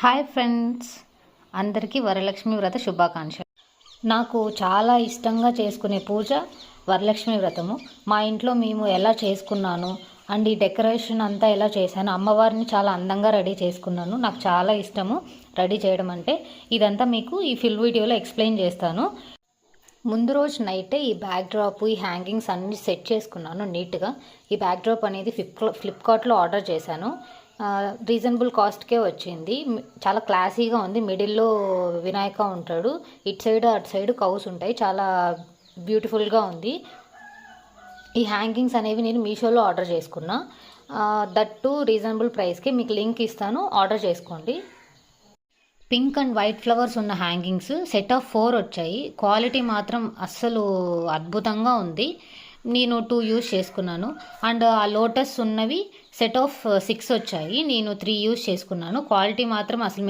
Hi friends, అందరికీ వరలక్ష్మి వ్రత శుభాకాంక్షలు. నాకు చాలా ఇష్టంగా చేసుకునే పూజ వరలక్ష్మి వ్రతము. మా ఇంట్లో మేము ఎలా చేసుకున్నాను అండ్ ఈ డెకరేషన్ అంతా ఎలా చేశాను, అమ్మవారిని చాలా అందంగా రెడీ చేసుకున్నాను. నాకు చాలా ఇష్టము రెడీ చేయడం అంటే. ఇదంతా మీకు ఈ ఫుల్ వీడియోలో ఎక్స్ప్లెయిన్ చేస్తాను. ముందు రోజు నైటే ఈ బ్యాక్ డ్రాప్, ఈ హ్యాంగింగ్స్ అన్నీ సెట్ చేసుకున్నాను నీట్గా. ఈ బ్యాక్ డ్రాప్ అనేది ఫ్లిప్కార్ట్లో ఆర్డర్ చేశాను. రీజనబుల్ కాస్ట్కే వచ్చింది. చాలా క్లాసీగా ఉంది. మిడిల్లో వినాయక ఉంటాడు, ఇటు సైడ్ అటు సైడ్ కౌస్ ఉంటాయి. చాలా బ్యూటిఫుల్గా ఉంది. ఈ హ్యాంగింగ్స్ అనేవి నేను మీషోలో ఆర్డర్ చేసుకున్నా. దట్ టు రీజనబుల్ ప్రైస్కి. మీకు లింక్ ఇస్తాను, ఆర్డర్ చేసుకోండి. పింక్ అండ్ వైట్ ఫ్లవర్స్ ఉన్న హ్యాంగింగ్స్ సెట్ ఆఫ్ 4 వచ్చాయి. క్వాలిటీ మాత్రం అస్సలు అద్భుతంగా ఉంది. నేను 2 యూజ్ చేసుకున్నాను. అండ్ ఆ లోటస్ ఉన్నవి సెట్ ఆఫ్ 6 వచ్చాయి. నేను 3 యూజ్ చేసుకున్నాను. క్వాలిటీ మాత్రం అసలు